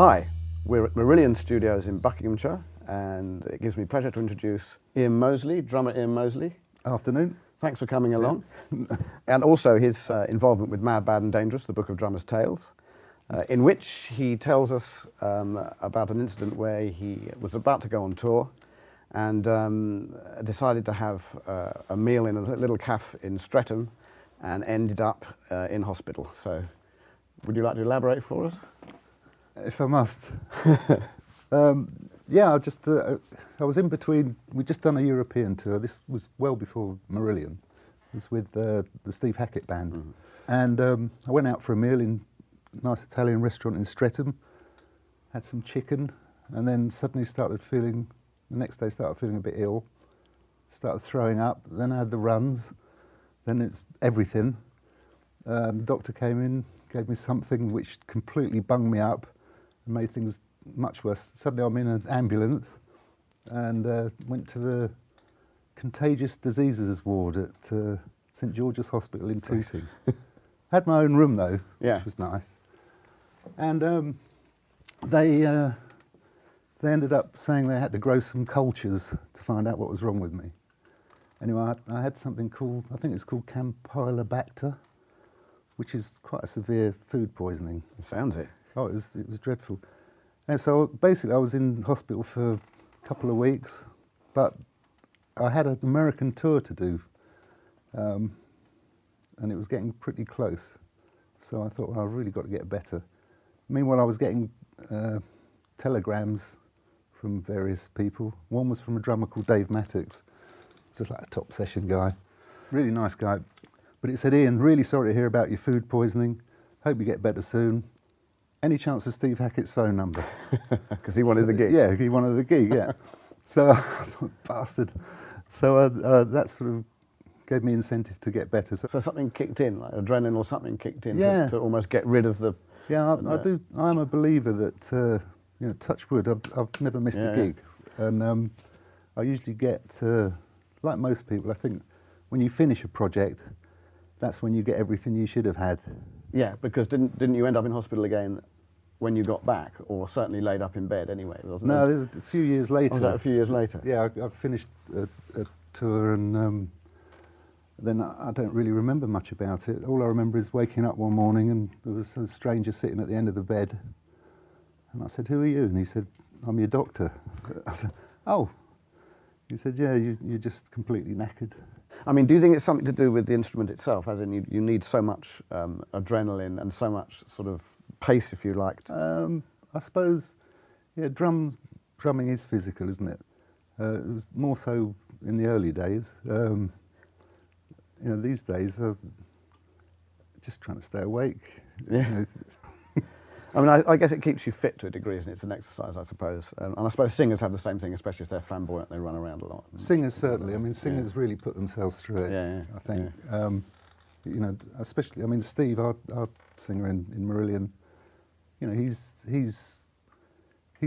Hi, we're at Marillion Studios in Buckinghamshire, and it gives me pleasure to introduce Ian Mosley, drummer Ian Mosley. Afternoon. Thanks for coming along. And also his involvement with Mad, Bad and Dangerous, the Book of Drummers' Tales, in which he tells us about an incident where he was about to go on tour and decided to have a meal in a little cafe in Streatham and ended up in hospital. So would you like to elaborate for us? If I must. Yeah, I was in between. We'd just done a European tour. This was well before Marillion. It was with the Steve Hackett band. Mm. And I went out for a meal in a nice Italian restaurant in Streatham, had some chicken, and then suddenly the next day started feeling a bit ill, started throwing up, then I had the runs, then it's everything. The doctor came in, gave me something which completely bunged me up and made things much worse. Suddenly I'm in an ambulance and went to the contagious diseases ward at St George's Hospital in Tooting. Had my own room though, which was nice. And they ended up saying they had to grow some cultures to find out what was wrong with me. Anyway, I had something called, I think it's called Campylobacter, which is quite a severe food poisoning. It sounds it. Oh, it was dreadful. And so basically I was in hospital for a couple of weeks, but I had an American tour to do, and it was getting pretty close. So I thought, well, I've really got to get better. Meanwhile, I was getting telegrams from various people. One was from a drummer called Dave Mattox, just like a top session guy, really nice guy. But it said, Ian, really sorry to hear about your food poisoning. Hope you get better soon. Any chance of Steve Hackett's phone number? Because he wanted the gig. Yeah, he wanted the gig, yeah. So I thought, bastard. So that sort of gave me incentive to get better. So something kicked in, like adrenaline or something kicked in to almost get rid of the... Yeah, I'm a believer that, touch wood, I've never missed a gig. And I usually get, like most people, I think when you finish a project, that's when you get everything you should have had. Yeah, because didn't you end up in hospital again when you got back, or certainly laid up in bed anyway, wasn't it? No, a few years later. Was that a few years later? Yeah, I finished a tour and then I don't really remember much about it. All I remember is waking up one morning and there was a stranger sitting at the end of the bed. And I said, who are you? And he said, I'm your doctor. I said, oh. He said, yeah, you're just completely knackered. I mean, do you think it's something to do with the instrument itself, as in you need so much adrenaline and so much sort of pace, if you liked? I suppose, yeah, drumming is physical, isn't it? It was more so in the early days. These days, just trying to stay awake. Yeah. I mean, I guess it keeps you fit to a degree, isn't it? It's an exercise, I suppose. And I suppose singers have the same thing, especially if they're flamboyant, they run around a lot. Singers, certainly. I mean, singers really put themselves through it, I think. Yeah. Especially, I mean, Steve, our singer in Marillion, he's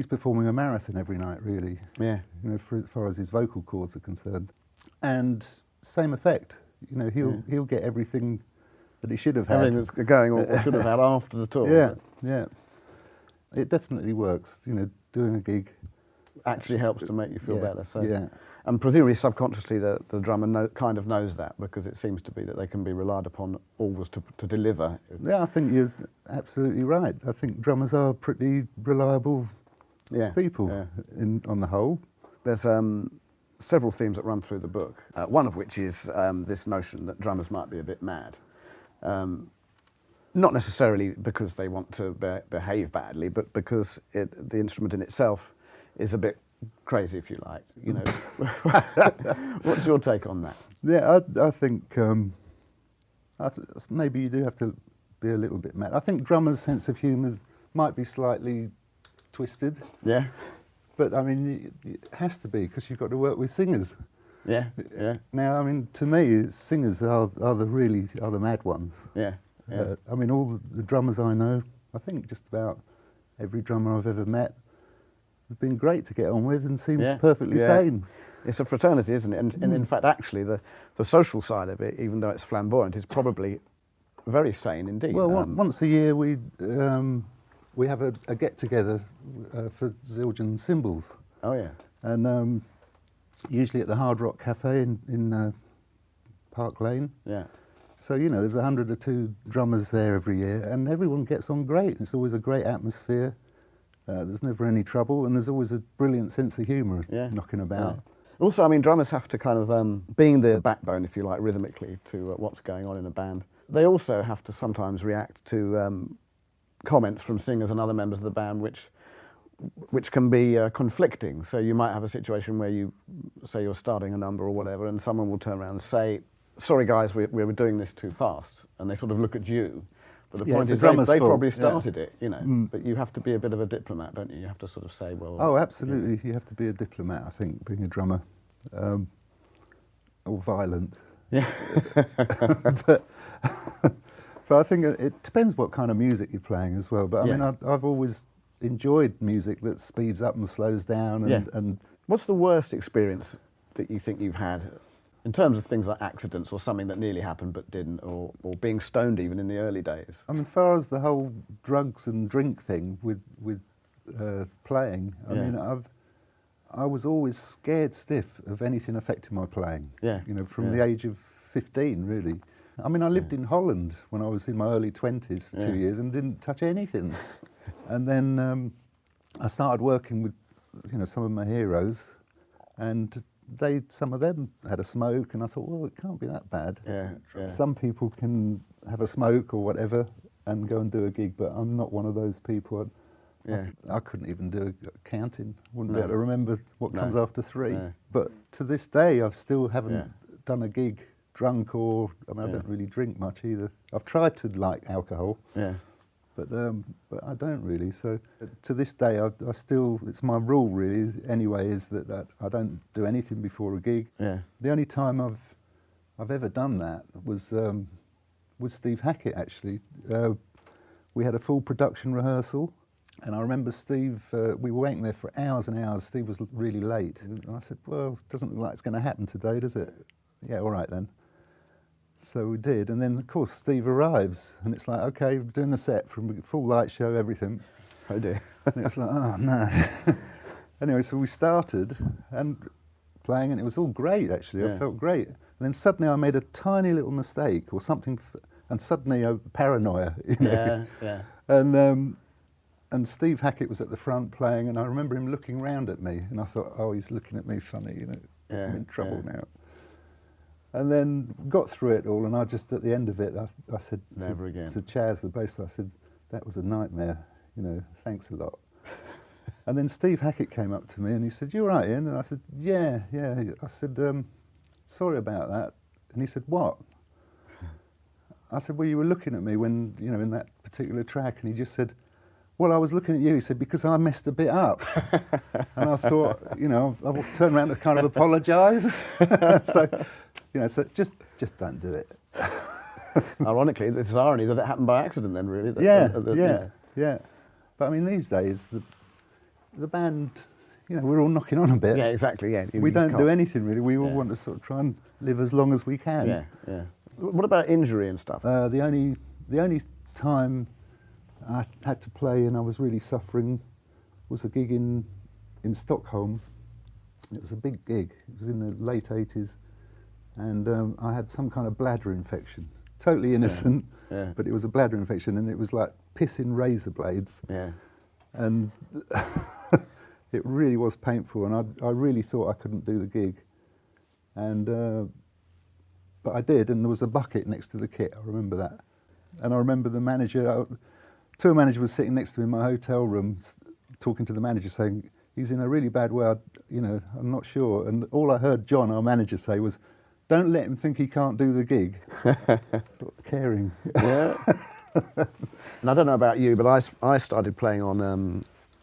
performing a marathon every night, really. Yeah. For as far as his vocal cords are concerned. And same effect. He'll get everything that he should have had. Everything that's going or should have had after the tour. Yeah, yeah. It definitely works. Doing a gig actually helps to make you feel better. So, yeah. And presumably subconsciously the drummer kind of knows that, because it seems to be that they can be relied upon always to deliver. Yeah, I think you're absolutely right. I think drummers are pretty reliable people on the whole. There's several themes that run through the book, one of which is this notion that drummers might be a bit mad. Not necessarily because they want to behave badly, but because the instrument in itself is a bit crazy, if you like. What's your take on that? Yeah, I think maybe you do have to be a little bit mad. I think drummers' sense of humour might be slightly twisted. Yeah. But I mean, it has to be, because you've got to work with singers. Yeah, yeah. Now, I mean, to me, singers are the mad ones. Yeah, yeah. I mean, all the drummers I know, I think just about every drummer I've ever met has been great to get on with and seems perfectly sane. It's a fraternity, isn't it? And in fact, actually, the social side of it, even though it's flamboyant, is probably very sane indeed. Well, once a year we we have a get-together for Zildjian cymbals. Oh yeah. And usually at the Hard Rock Cafe in Park Lane. Yeah. So, you know, there's 100 or 2 drummers there every year, and everyone gets on great. It's always a great atmosphere. There's never any trouble, and there's always a brilliant sense of humour knocking about. Yeah. Also, I mean, drummers have to kind of, being the backbone, if you like, rhythmically to what's going on in a band, they also have to sometimes react to comments from singers and other members of the band which can be conflicting. So you might have a situation where you say you're starting a number or whatever, and someone will turn around and say, sorry guys, we were doing this too fast, and they sort of look at you. But the point is they probably started it, you know. But you have to be a bit of a diplomat, don't you? You have to sort of say, well... Oh, absolutely. You have to be a diplomat, I think, being a drummer. Or violent. Yeah. but I think it depends what kind of music you're playing as well. But I mean, I've always enjoyed music that speeds up and slows down. And what's the worst experience that you think you've had in terms of things like accidents or something that nearly happened but didn't, or being stoned even in the early days? I mean, as far as the whole drugs and drink thing with playing, I mean, I was always scared stiff of anything affecting my playing. Yeah. You know, from the age of 15, really. I mean, I lived in Holland when I was in my early 20s for 2 years and didn't touch anything. And then I started working with, you know, some of my heroes, and some of them had a smoke, and I thought, well, it can't be that bad. Some people can have a smoke or whatever and go and do a gig, but I'm not one of those people. I couldn't even do a counting. Wouldn't be able to remember what comes after 3. But to this day, I still haven't done a gig drunk, or I mean, I don't really drink much either. I've tried to like alcohol, but I don't really. So to this day, I still, it's my rule really. Anyway, is that I don't do anything before a gig. The only time I've ever done that was Steve Hackett actually. We had a full production rehearsal. And I remember Steve, we were waiting there for hours and hours. Steve was really late. And I said, well, it doesn't look like it's going to happen today, does it? Yeah, all right then. So we did. And then, of course, Steve arrives. And it's like, OK, we're doing the set from full light show, everything. Oh dear. And it's like, oh, no. Anyway, so we started and playing, and it was all great, actually. I felt great. And then suddenly I made a tiny little mistake or something, and suddenly paranoia, you know. And Steve Hackett was at the front playing, and I remember him looking round at me, and I thought, oh, he's looking at me funny, you know, I'm in trouble now. And then got through it all, and I just, at the end of it, I said to Chaz, the bass player, I said, that was a nightmare, you know, thanks a lot. And then Steve Hackett came up to me, and he said, you all right, Ian? And I said, yeah. I said, sorry about that. And he said, what? I said, well, you were looking at me when, you know, in that particular track, and he just said, well, I was looking at you, he said, because I messed a bit up. And I thought, you know, I'll turn around to kind of apologise. So, you know, so just don't do it. Ironically, it's irony that it happened by accident then, really. Yeah. But I mean, these days, the band, you know, we're all knocking on a bit. Yeah, exactly, yeah. We don't do anything, really. We all want to sort of try and live as long as we can. Yeah. What about injury and stuff? The only time I had to play and I was really suffering was a gig in Stockholm. It was a big gig. It was in the late 80s, and I had some kind of bladder infection. Totally innocent, but it was a bladder infection, and it was like pissing razor blades. And it really was painful, and I really thought I couldn't do the gig. And but I did, and there was a bucket next to the kit. I remember that, and I remember the manager. Tour manager was sitting next to me in my hotel room, talking to the manager, saying he's in a really bad way. You know, I'm not sure. And all I heard John, our manager, say was, "Don't let him think he can't do the gig." Caring. Yeah. And I don't know about you, but I started playing on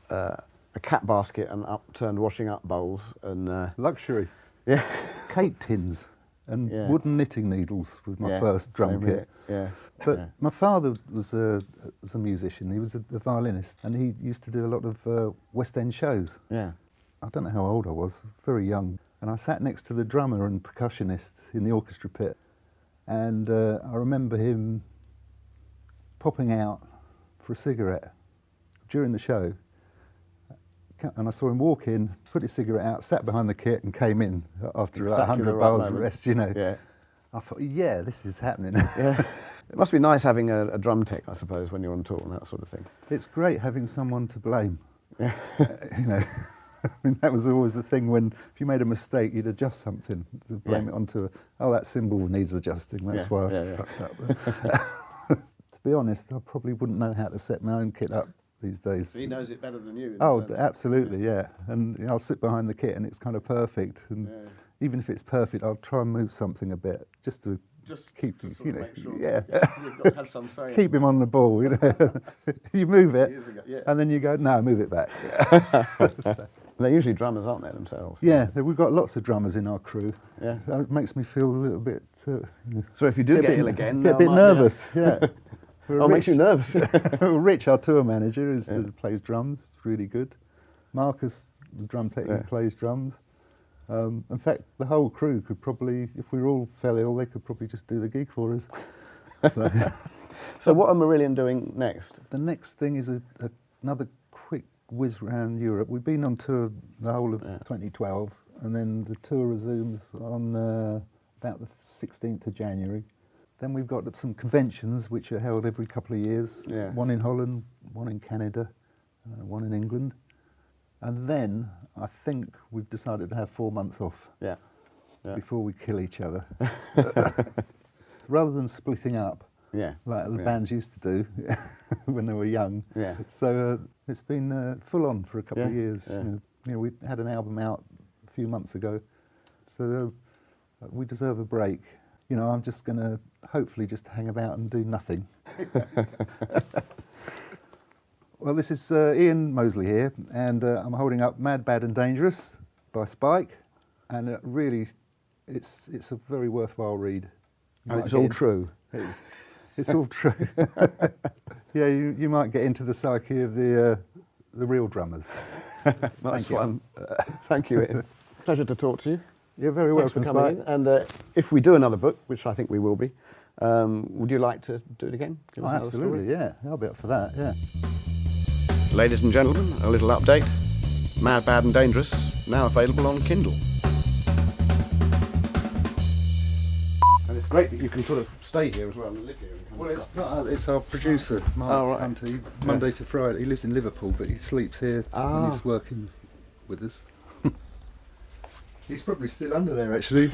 a cat basket and upturned washing up bowls and luxury. Yeah. Cake tins and wooden knitting needles was my first drum kit. But my father was a musician. He was a violinist, and he used to do a lot of West End shows. I don't know how old I was, very young. And I sat next to the drummer and percussionist in the orchestra pit. And I remember him popping out for a cigarette during the show, and I saw him walk in, put his cigarette out, sat behind the kit, and came in after like Exactly 100 the right bowls moment. of rest. You know, Yeah. I thought, yeah, this is happening. Yeah. It must be nice having a drum tech, I suppose, when you're on tour and that sort of thing. It's great having someone to blame. Yeah. You know, I mean, that was always the thing when if you made a mistake, you'd adjust something, to blame it onto, oh, that cymbal needs adjusting, that's why I fucked up. To be honest, I probably wouldn't know how to set my own kit up these days. He knows it better than you. Oh, absolutely, yeah. And you know, I'll sit behind the kit and it's kind of perfect. And even if it's perfect, I'll try and move something a bit just to keep, to sort you of know, make sure yeah. You've got to have some say. Keep him on the ball, you know. You move it, Years ago, and then you go, no, move it back. They're usually drummers, aren't they, themselves? Yeah, we've got lots of drummers in our crew. Yeah. That makes me feel a little bit... So if you do get ill again... Get a bit nervous, yeah. Oh, it makes you nervous. Rich, our tour manager, plays drums, really good. Marcus, the drum technique, plays drums. In fact, the whole crew could probably, if we all fell ill, they could probably just do the gig for us. So, So what are Marillion doing next? the next thing is another quick whiz around Europe. We've been on tour the whole of 2012, and then the tour resumes on about the 16th of January. Then we've got some conventions which are held every couple of years. Yeah. One in Holland, one in Canada, one in England. And then I think we've decided to have 4 months off before we kill each other. So rather than splitting up, like the bands used to do when they were young. Yeah. So it's been full on for a couple of years. Yeah. You know, we had an album out a few months ago, so we deserve a break. You know, I'm just going to hopefully just hang about and do nothing. Well, this is Ian Mosley here, and I'm holding up Mad, Bad and Dangerous by Spike, and really, it's a very worthwhile read. And it's all true. It's all true. Yeah, you might get into the psyche of the real drummers. Nice one. Thank you, Ian. Pleasure to talk to you. You're very Thanks welcome, for coming Spike. in. And if we do another book, which I think we will be, would you like to do it again? Give us another Absolutely, story? yeah. I'll be up for that, yeah. Ladies and gentlemen, a little update. Mad, Bad and Dangerous, now available on Kindle. And it's great that you can sort of stay here as well and live here. And come Well, it's our producer, Mark Hunter. Monday to Friday. He lives in Liverpool, but he sleeps here when he's working with us. He's probably still under there, actually.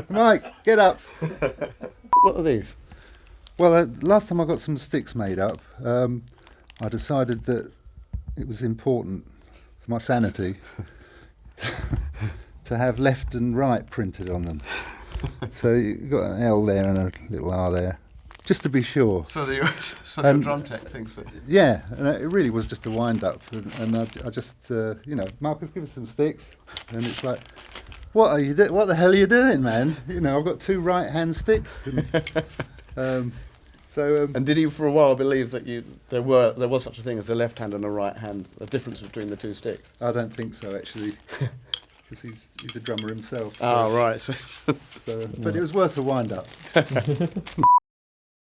Mike, get up. What are these? Well, last time I got some sticks made up, I decided that it was important for my sanity to have left and right printed on them. So you've got an L there and a little R there, just to be sure. So the drum tech thinks that... Yeah, and it really was just a wind-up, and I just, you know, Marcus, give us some sticks, and it's like, what are you doing? What the hell are you doing, man? You know, I've got two right-hand sticks. And, and did you for a while believe that there was such a thing as a left hand and a right hand, the difference between the two sticks? I don't think so, actually, because he's a drummer himself. So, Oh, right. but it was worth a wind-up.